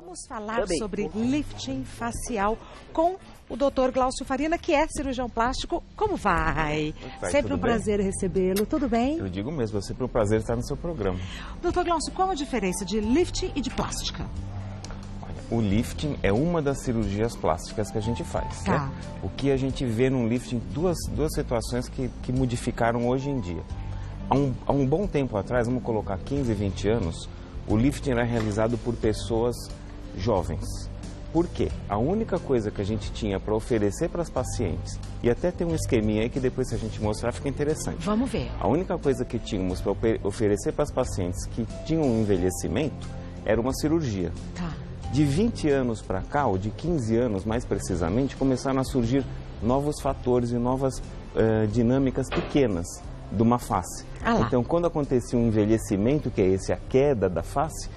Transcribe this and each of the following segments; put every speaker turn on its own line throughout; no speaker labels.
Vamos falar sobre lifting facial com o Dr. Glaucio Farina, que é cirurgião plástico. Como vai? Sempre um prazer recebê-lo. Tudo bem?
Eu digo mesmo, é sempre um prazer estar no seu programa.
Dr. Glaucio, qual a diferença de lifting e de plástica?
O lifting é uma das cirurgias plásticas que a gente faz.
Tá.
Né? O que a gente vê num lifting, duas situações que modificaram hoje em dia. Há um bom tempo atrás, vamos colocar 15, 20 anos, o lifting era realizado por pessoas jovens. Por quê? A única coisa que a gente tinha para oferecer para as pacientes, e até tem um esqueminha aí que depois se a gente mostrar fica interessante.
Vamos ver.
A única coisa que tínhamos para oferecer para as pacientes que tinham um envelhecimento era uma cirurgia.
Tá.
De 20 anos para cá, ou de 15 anos mais precisamente, começaram a surgir novos fatores e novas dinâmicas pequenas de uma face. Então, quando acontecia um envelhecimento, que é esse, a queda da face,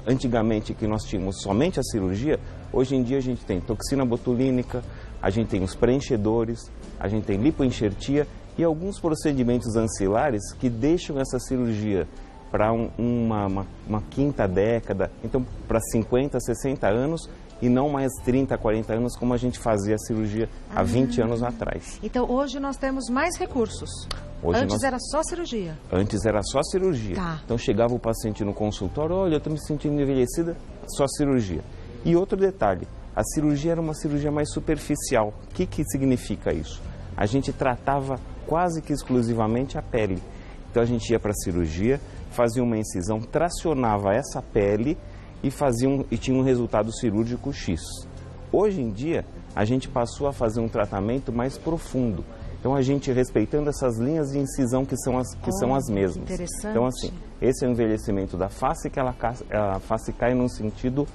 antigamente que nós tínhamos somente a cirurgia, hoje em dia a gente tem toxina botulínica, a gente tem os preenchedores, a gente tem lipoenxertia e alguns procedimentos ancilares que deixam essa cirurgia para uma quinta década, então para 50, 60 anos e não mais 30, 40 anos como a gente fazia a cirurgia há 20 anos atrás.
Então hoje nós temos mais recursos. Antes era só cirurgia.
Antes era só cirurgia.
Tá.
Então chegava o paciente no consultório, olha, eu estou me sentindo envelhecida, só cirurgia. E outro detalhe, a cirurgia era uma cirurgia mais superficial. O que significa isso? A gente tratava quase que exclusivamente a pele. Então a gente ia para a cirurgia, fazia uma incisão, tracionava essa pele e tinha um resultado cirúrgico X. Hoje em dia, a gente passou a fazer um tratamento mais profundo. Então, a gente respeitando essas linhas de incisão que são as mesmas.
Interessante.
Então, assim, esse é o envelhecimento da face, que a face cai num sentido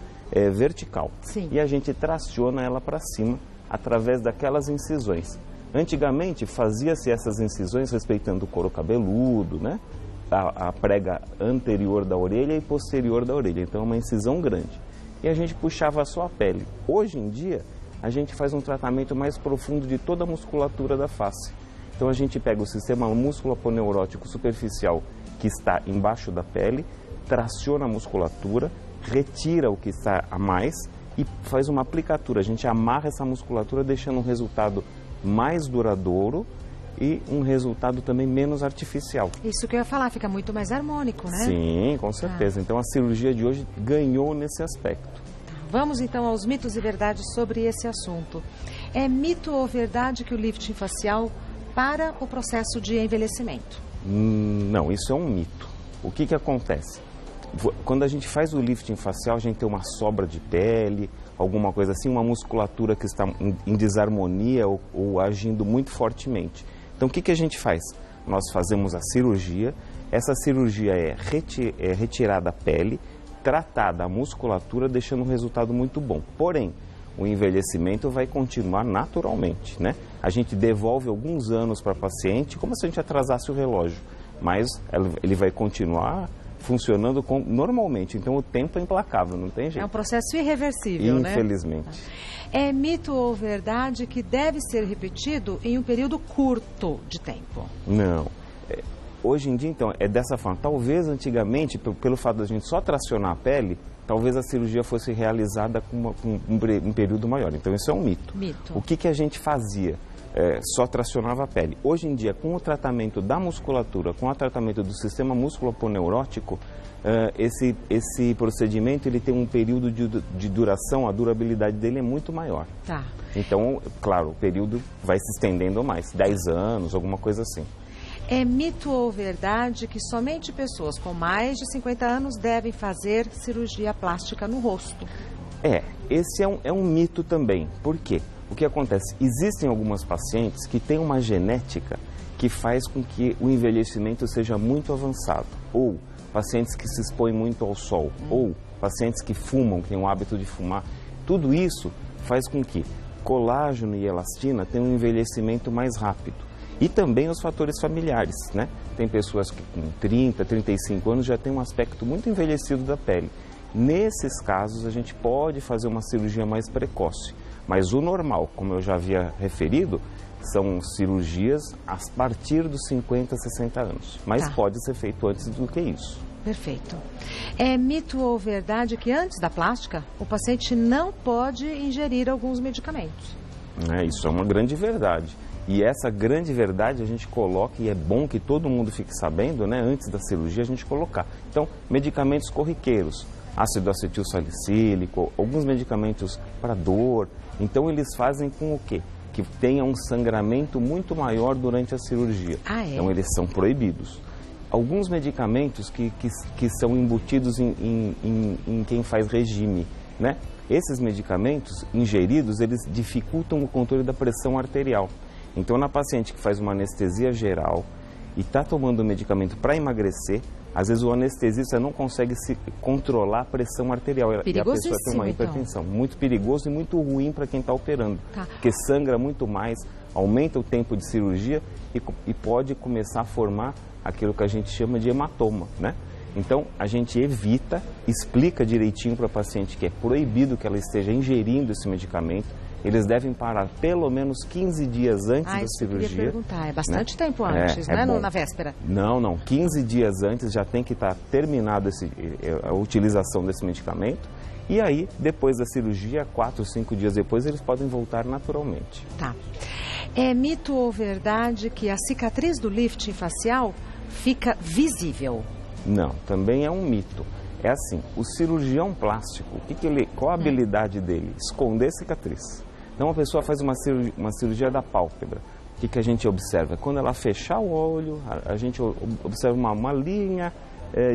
vertical.
Sim.
E a gente traciona ela para cima através daquelas incisões. Antigamente, fazia-se essas incisões respeitando o couro cabeludo, né? A prega anterior da orelha e posterior da orelha. Então, é uma incisão grande. E a gente puxava só a pele. Hoje em dia, a gente faz um tratamento mais profundo de toda a musculatura da face. Então, a gente pega o sistema músculo-aponeurótico superficial que está embaixo da pele, traciona a musculatura, retira o que está a mais e faz uma aplicatura. A gente amarra essa musculatura, deixando um resultado mais duradouro e um resultado também menos artificial.
Isso que eu ia falar, fica muito mais harmônico, né?
Sim, com certeza. Então, a cirurgia de hoje ganhou nesse aspecto.
Vamos então aos mitos e verdades sobre esse assunto. É mito ou verdade que o lifting facial para o processo de envelhecimento?
Não, isso é um mito. O que acontece? Quando a gente faz o lifting facial, a gente tem uma sobra de pele, alguma coisa assim, uma musculatura que está em desarmonia ou agindo muito fortemente. Então, o que a gente faz? Nós fazemos a cirurgia, essa cirurgia é retirada a pele, tratada a musculatura, deixando um resultado muito bom. Porém, o envelhecimento vai continuar naturalmente, né? A gente devolve alguns anos para a paciente, como se a gente atrasasse o relógio, mas ele vai continuar funcionando normalmente. Então, o tempo é implacável, não tem jeito.
É um processo irreversível, né?
Infelizmente.
É mito ou verdade que deve ser repetido em um período curto de tempo?
Não. Hoje em dia, então, é dessa forma. Talvez antigamente, pelo fato da gente só tracionar a pele, talvez a cirurgia fosse realizada com um período maior. Então, isso é um mito. O que a gente fazia? Só tracionava a pele. Hoje em dia, com o tratamento da musculatura, com o tratamento do sistema músculo-aponeurótico, esse procedimento ele tem um período de duração, a durabilidade dele é muito maior.
Tá.
Então, claro, o período vai se estendendo mais, 10 anos, alguma coisa assim.
É mito ou verdade que somente pessoas com mais de 50 anos devem fazer cirurgia plástica no rosto?
Esse é um mito também. Por quê? O que acontece? Existem algumas pacientes que têm uma genética que faz com que o envelhecimento seja muito avançado. Ou pacientes que se expõem muito ao sol. Ou pacientes que fumam, que têm o hábito de fumar. Tudo isso faz com que colágeno e elastina tenham um envelhecimento mais rápido. E também os fatores familiares, né? Tem pessoas que com 30, 35 anos já têm um aspecto muito envelhecido da pele. Nesses casos, a gente pode fazer uma cirurgia mais precoce. Mas o normal, como eu já havia referido, são cirurgias a partir dos 50, 60 anos, mas pode ser feito antes do que isso.
Perfeito. É mito ou verdade que antes da plástica, o paciente não pode ingerir alguns medicamentos?
Isso é uma grande verdade. E essa grande verdade a gente coloca, e é bom que todo mundo fique sabendo, né, antes da cirurgia a gente colocar. Então, medicamentos corriqueiros, ácido acetil salicílico, alguns medicamentos para dor. Então, eles fazem com o quê? Que tenha um sangramento muito maior durante a cirurgia. Então, eles são proibidos. Alguns medicamentos que são embutidos em quem faz regime, né? Esses medicamentos ingeridos, eles dificultam o controle da pressão arterial. Então, na paciente que faz uma anestesia geral e está tomando medicamento para emagrecer, às vezes o anestesista não consegue se controlar a pressão arterial e a pessoa tem uma hipertensão. Então. Muito perigoso e muito ruim para quem está operando, porque sangra muito mais, aumenta o tempo de cirurgia e pode começar a formar aquilo que a gente chama de hematoma, né? Então, a gente evita, explica direitinho para a paciente que é proibido que ela esteja ingerindo esse medicamento. Eles devem parar pelo menos 15 dias antes da cirurgia. Eu queria
perguntar, é bastante tempo antes, né? Na véspera.
Não, 15 dias antes já tem que estar terminado a utilização desse medicamento. E aí, depois da cirurgia, 4, 5 dias depois, eles podem voltar naturalmente.
Tá. É mito ou verdade que a cicatriz do lifting facial fica visível?
Não, também é um mito. É assim, o cirurgião plástico, qual a habilidade dele? Esconder cicatriz. Então, a pessoa faz uma cirurgia da pálpebra. O que a gente observa? Quando ela fechar o olho, a gente observa uma linha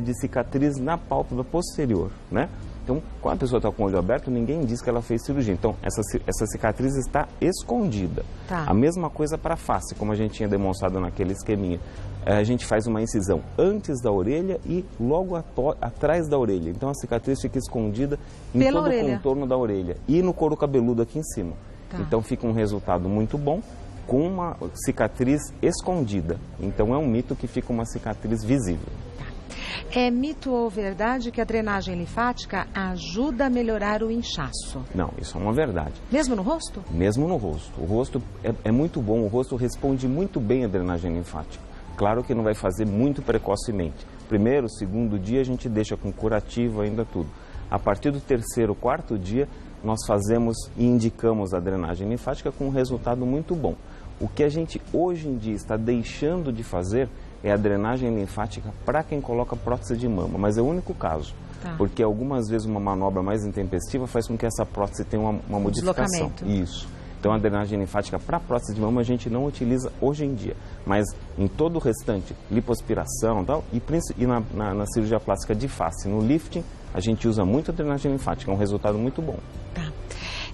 de cicatriz na pálpebra posterior, né? Então, quando a pessoa está com o olho aberto, ninguém diz que ela fez cirurgia. Então, essa cicatriz está escondida. A mesma coisa para a face, como a gente tinha demonstrado naquele esqueminha. A gente faz uma incisão antes da orelha e logo atrás da orelha. Então, a cicatriz fica escondida em todo o contorno da orelha e no couro cabeludo aqui em cima. Então, fica um resultado muito bom com uma cicatriz escondida. Então, é um mito que fica uma cicatriz visível.
É mito ou verdade que a drenagem linfática ajuda a melhorar o inchaço?
Não, isso é uma verdade.
Mesmo no rosto?
Mesmo no rosto. O rosto é muito bom, o rosto responde muito bem à drenagem linfática. Claro que não vai fazer muito precocemente. Primeiro, segundo dia a gente deixa com curativo ainda tudo. A partir do terceiro, quarto dia, nós fazemos e indicamos a drenagem linfática com um resultado muito bom. O que a gente hoje em dia está deixando de fazer é a drenagem linfática para quem coloca prótese de mama, mas é o único caso, porque algumas vezes uma manobra mais intempestiva faz com que essa prótese tenha uma modificação. Isso. Então a drenagem linfática para prótese de mama a gente não utiliza hoje em dia, mas em todo o restante, lipoaspiração e tal, e na cirurgia plástica de face, no lifting, a gente usa muito a drenagem linfática, é um resultado muito bom.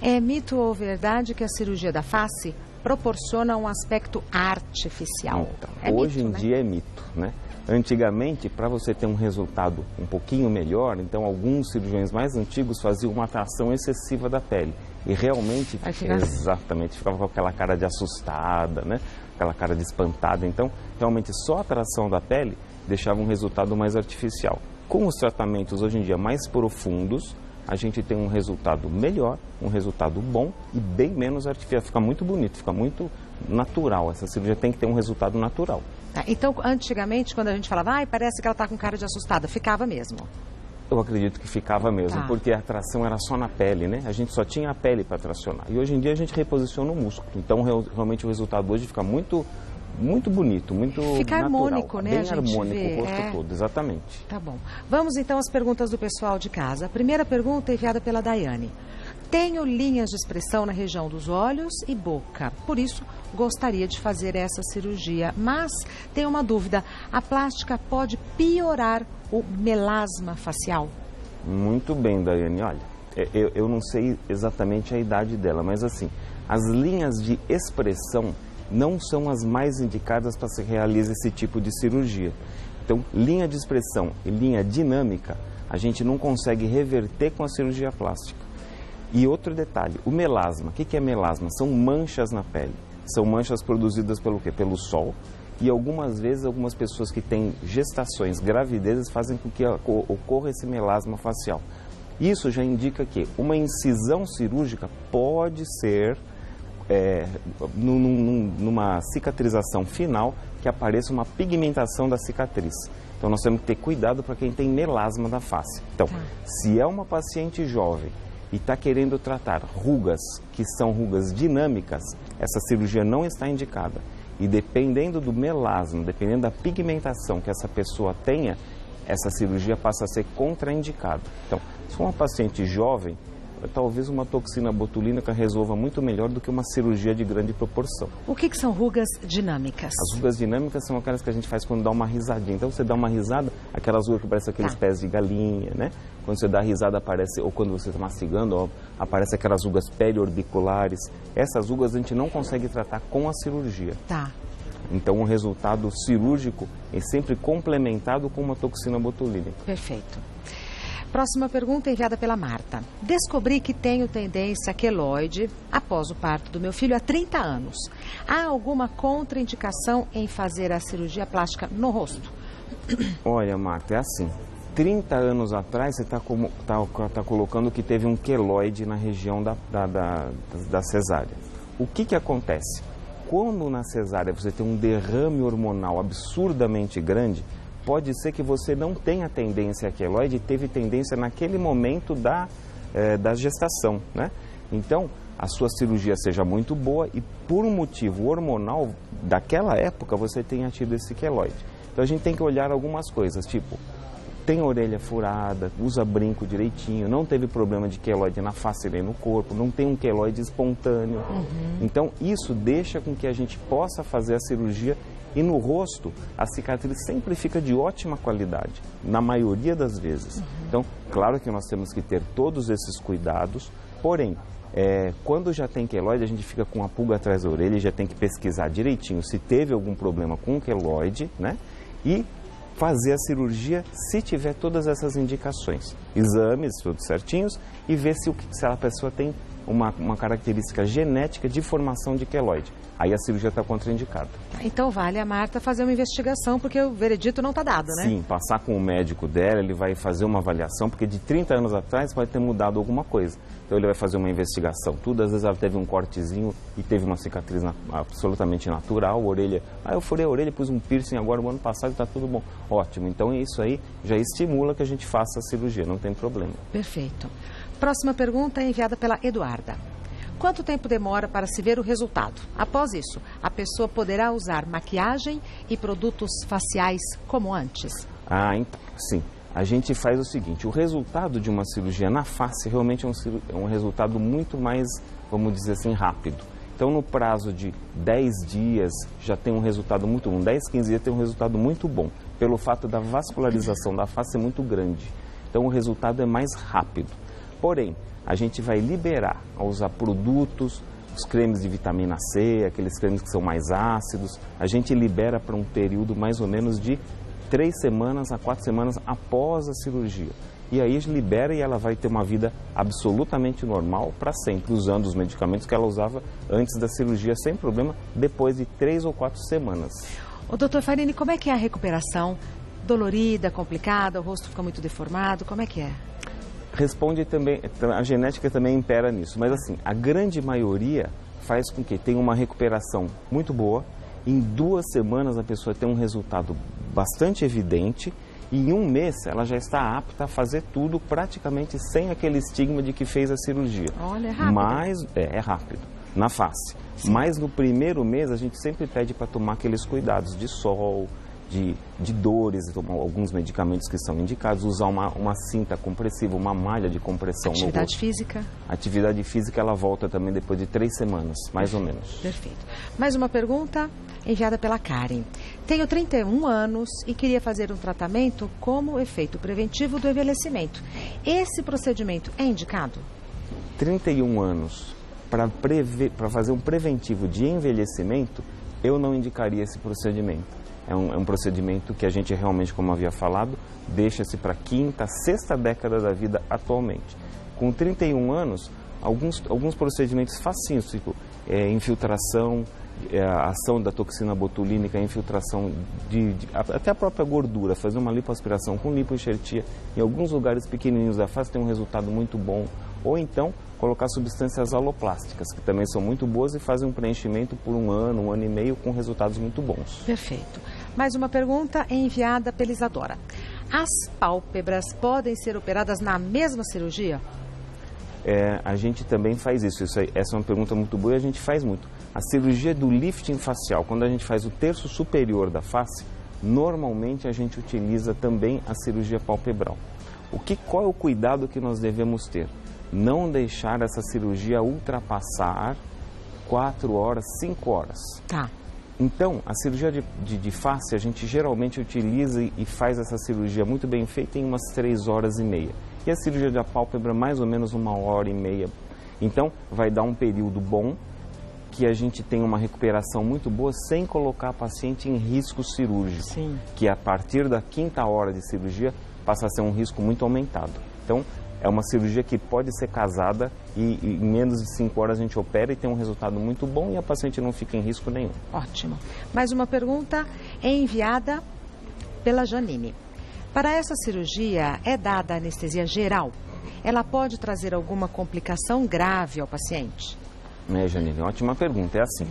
É mito ou verdade que a cirurgia da face proporciona um aspecto artificial?
Então, hoje em dia é mito, né? Antigamente, para você ter um resultado um pouquinho melhor, então alguns cirurgiões mais antigos faziam uma atração excessiva da pele. E realmente, ficava com aquela cara de assustada, né? Aquela cara de espantada. Então, realmente só a atração da pele deixava um resultado mais artificial. Com os tratamentos hoje em dia mais profundos, a gente tem um resultado melhor, um resultado bom e bem menos artificial. Fica muito bonito, fica muito natural. Essa cirurgia tem que ter um resultado natural.
Então, antigamente, quando a gente falava, parece que ela está com cara de assustada, ficava mesmo?
Eu acredito que ficava mesmo, porque a atração era só na pele, né? A gente só tinha a pele para tracionar. E hoje em dia a gente reposiciona o músculo. Então, realmente o resultado hoje fica muito bonito, muito
fica
natural.
Harmônico, né?
Bem harmônico o rosto todo, exatamente.
Tá bom. Vamos então às perguntas do pessoal de casa. A primeira pergunta é enviada pela Daiane. Tenho linhas de expressão na região dos olhos e boca, por isso gostaria de fazer essa cirurgia, mas tenho uma dúvida, a plástica pode piorar o melasma facial?
Muito bem, Daiane, olha, eu não sei exatamente a idade dela, mas assim, as linhas de expressão não são as mais indicadas para se realizar esse tipo de cirurgia. Então, linha de expressão e linha dinâmica, a gente não consegue reverter com a cirurgia plástica. E outro detalhe, o melasma. O que é melasma? São manchas na pele. São manchas produzidas pelo quê? Pelo sol. E algumas vezes, algumas pessoas que têm gestações, gravidezes, fazem com que ocorra esse melasma facial. Isso já indica que uma incisão cirúrgica pode ser numa cicatrização final, que apareça uma pigmentação da cicatriz. Então nós temos que ter cuidado para quem tem melasma da face. Então, se é uma paciente jovem e está querendo tratar rugas que são rugas dinâmicas, essa cirurgia não está indicada. E dependendo do melasma, dependendo da pigmentação que essa pessoa tenha, essa cirurgia passa a ser contraindicada. Então, se for uma paciente jovem, talvez uma toxina botulínica resolva muito melhor do que uma cirurgia de grande proporção.
O que são rugas dinâmicas?
As rugas dinâmicas são aquelas que a gente faz quando dá uma risadinha. Então, você dá uma risada, aquelas rugas que parecem aqueles pés de galinha, né? Quando você dá risada, aparece, ou quando você está mastigando, aparece aquelas rugas periorbiculares. Essas rugas a gente não consegue tratar com a cirurgia. Então, o resultado cirúrgico é sempre complementado com uma toxina botulínica.
Perfeito. Próxima pergunta enviada pela Marta. Descobri que tenho tendência queloide após o parto do meu filho há 30 anos. Há alguma contraindicação em fazer a cirurgia plástica no rosto?
Olha, Marta, é assim. 30 anos atrás você está colocando que teve um queloide na região da cesárea. O que acontece? Quando na cesárea você tem um derrame hormonal absurdamente grande, pode ser que você não tenha tendência a queloide e teve tendência naquele momento da gestação, né? Então, a sua cirurgia seja muito boa e por um motivo hormonal daquela época você tenha tido esse queloide. Então, a gente tem que olhar algumas coisas, tipo, tem orelha furada, usa brinco direitinho, não teve problema de queloide na face nem no corpo, não tem um queloide espontâneo. Então, isso deixa com que a gente possa fazer a cirurgia. E no rosto, a cicatriz sempre fica de ótima qualidade, na maioria das vezes. Então, claro que nós temos que ter todos esses cuidados, porém, quando já tem queloide, a gente fica com a pulga atrás da orelha e já tem que pesquisar direitinho se teve algum problema com o queloide, né? E fazer a cirurgia se tiver todas essas indicações. Exames, todos certinhos, e ver se a pessoa tem uma característica genética de formação de queloide. Aí a cirurgia está contraindicada.
Então vale a Marta fazer uma investigação, porque o veredito não está dado, né?
Sim, passar com o médico dela, ele vai fazer uma avaliação, porque de 30 anos atrás pode ter mudado alguma coisa. Então ele vai fazer uma investigação, tudo. Às vezes ela teve um cortezinho e teve uma cicatriz absolutamente natural, orelha. Eu furei a orelha, pus um piercing agora, o ano passado está tudo bom. Ótimo, então isso aí já estimula que a gente faça a cirurgia, não tem problema.
Perfeito. Próxima pergunta é enviada pela Eduarda. Quanto tempo demora para se ver o resultado? Após isso, a pessoa poderá usar maquiagem e produtos faciais como antes?
Então, sim. A gente faz o seguinte, o resultado de uma cirurgia na face realmente é um resultado muito mais, vamos dizer assim, rápido. Então, no prazo de 10 dias, já tem um resultado muito bom. 10, 15 dias tem um resultado muito bom, pelo fato da vascularização da face ser muito grande. Então, o resultado é mais rápido. Porém, a gente vai liberar a usar produtos, os cremes de vitamina C, aqueles cremes que são mais ácidos. A gente libera para um período mais ou menos de 3 semanas a 4 semanas após a cirurgia. E aí libera e ela vai ter uma vida absolutamente normal para sempre, usando os medicamentos que ela usava antes da cirurgia sem problema, depois de 3 ou 4 semanas.
Ô, doutor Farini, como é que é a recuperação? Dolorida, complicada, o rosto fica muito deformado, como é que é?
Responde também, a genética também impera nisso, mas assim, a grande maioria faz com que tenha uma recuperação muito boa. Em 2 semanas a pessoa tem um resultado bastante evidente e em 1 mês ela já está apta a fazer tudo praticamente sem aquele estigma de que fez a cirurgia.
Olha, é rápido.
Mas é rápido, na face. Sim. Mas no primeiro mês a gente sempre pede para tomar aqueles cuidados de sol, de dores, tomar alguns medicamentos que são indicados, usar uma cinta compressiva, uma malha de compressão no rosto.
Atividade física?
Atividade física ela volta também depois de 3 semanas, mais ou menos.
Perfeito. Mais uma pergunta enviada pela Karen. Tenho 31 anos e queria fazer um tratamento como efeito preventivo do envelhecimento. Esse procedimento é indicado?
31 anos para fazer um preventivo de envelhecimento, eu não indicaria esse procedimento. É um procedimento que a gente realmente, como havia falado, deixa-se para a 5ª, 6ª década da vida atualmente. Com 31 anos, alguns procedimentos facinhos, tipo infiltração, a ação da toxina botulínica, a infiltração até a própria gordura, fazer uma lipoaspiração com lipoenxertia em alguns lugares pequenininhos da face tem um resultado muito bom. Ou então colocar substâncias aloplásticas, que também são muito boas e fazem um preenchimento por um ano e meio com resultados muito bons.
Perfeito. Mais uma pergunta enviada pela Isadora. As pálpebras podem ser operadas na mesma cirurgia?
A gente também faz isso. Essa é uma pergunta muito boa e a gente faz muito. A cirurgia do lifting facial, quando a gente faz o terço superior da face, normalmente a gente utiliza também a cirurgia palpebral. Qual é o cuidado que nós devemos ter? Não deixar essa cirurgia ultrapassar 4 horas, 5 horas.
Tá.
Então, a cirurgia de face, a gente geralmente utiliza e faz essa cirurgia muito bem feita em umas 3 horas e meia. E a cirurgia da pálpebra, mais ou menos 1 hora e meia. Então, vai dar um período bom, que a gente tem uma recuperação muito boa, sem colocar a paciente em risco cirúrgico.
Sim.
Que a partir da 5ª hora de cirurgia, passa a ser um risco muito aumentado. Então, é uma cirurgia que pode ser casada e em menos de 5 horas a gente opera e tem um resultado muito bom e a paciente não fica em risco nenhum.
Ótimo. Mais uma pergunta enviada pela Janine. Para essa cirurgia, é dada anestesia geral? Ela pode trazer alguma complicação grave ao paciente?
Janine, ótima pergunta. É assim,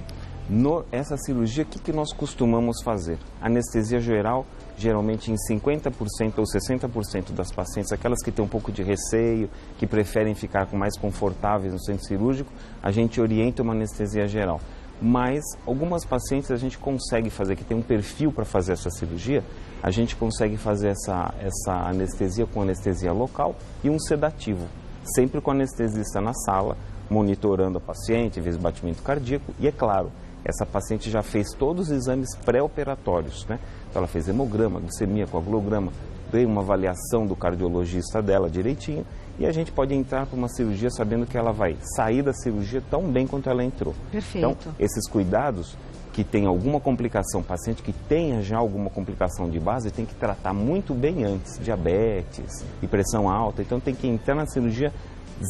essa cirurgia, o que nós costumamos fazer? Anestesia geral, geralmente em 50% ou 60% das pacientes, aquelas que têm um pouco de receio, que preferem ficar mais confortáveis no centro cirúrgico, a gente orienta uma anestesia geral. Mas algumas pacientes a gente consegue fazer, que tem um perfil para fazer essa cirurgia, a gente consegue fazer essa anestesia com anestesia local e um sedativo, sempre com o anestesista na sala, monitorando a paciente, vezes batimento cardíaco, e é claro, essa paciente já fez todos os exames pré-operatórios, né? Então ela fez hemograma, glicemia, coagulograma, veio uma avaliação do cardiologista dela direitinho, e a gente pode entrar para uma cirurgia sabendo que ela vai sair da cirurgia tão bem quanto ela entrou.
Perfeito.
Então, esses cuidados, que tem alguma complicação, paciente que tenha já alguma complicação de base, tem que tratar muito bem antes, diabetes e pressão alta, então tem que entrar na cirurgia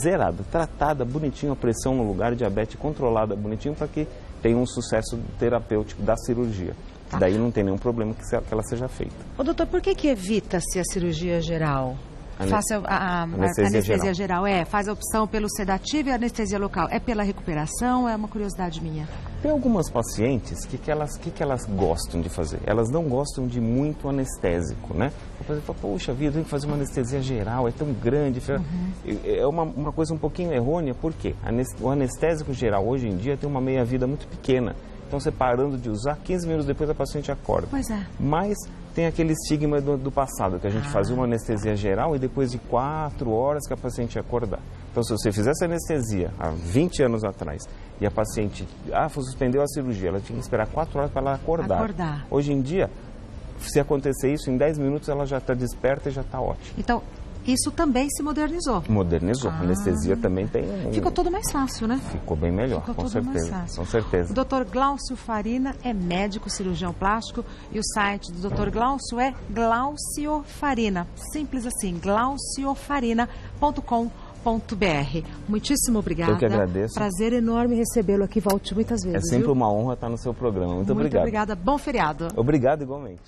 zerada, tratada, bonitinho, a pressão no lugar, diabetes controlada, bonitinho, para que tenha um sucesso terapêutico da cirurgia. Tá. Daí não tem nenhum problema que ela seja feita.
Ô, doutor, por que evita-se a cirurgia geral? A anestesia geral. Faz a opção pelo sedativo e a anestesia local. É pela recuperação? É uma curiosidade minha.
Tem algumas pacientes que elas gostam de fazer. Elas não gostam de muito anestésico, né? O paciente fala, poxa vida, tem que fazer uma anestesia geral, é tão grande. É uma coisa um pouquinho errônea, por quê? O anestésico geral hoje em dia tem uma meia-vida muito pequena. Então, você parando de usar, 15 minutos depois a paciente acorda.
Pois é.
Mas tem aquele estigma do passado, que a gente fazia uma anestesia geral e depois de 4 horas que a paciente ia acordar. Então, se você fizesse anestesia há 20 anos atrás e a paciente suspendeu a cirurgia, ela tinha que esperar 4 horas para ela acordar. Hoje em dia, se acontecer isso, em 10 minutos ela já está desperta e já está ótima.
Então, isso também se modernizou.
Modernizou. A anestesia também tem
Ficou tudo mais fácil, né?
Ficou bem melhor, com certeza. Com certeza.
O Dr. Glaucio Farina é médico cirurgião plástico e o site do Dr. Glaucio é Glaucio Farina. Simples assim, glauciofarina.com.br. Muitíssimo obrigada.
Eu que agradeço.
Prazer enorme recebê-lo aqui. Volte muitas vezes.
É sempre uma honra estar no seu programa. Muito obrigado.
Muito obrigada. Bom feriado.
Obrigado igualmente.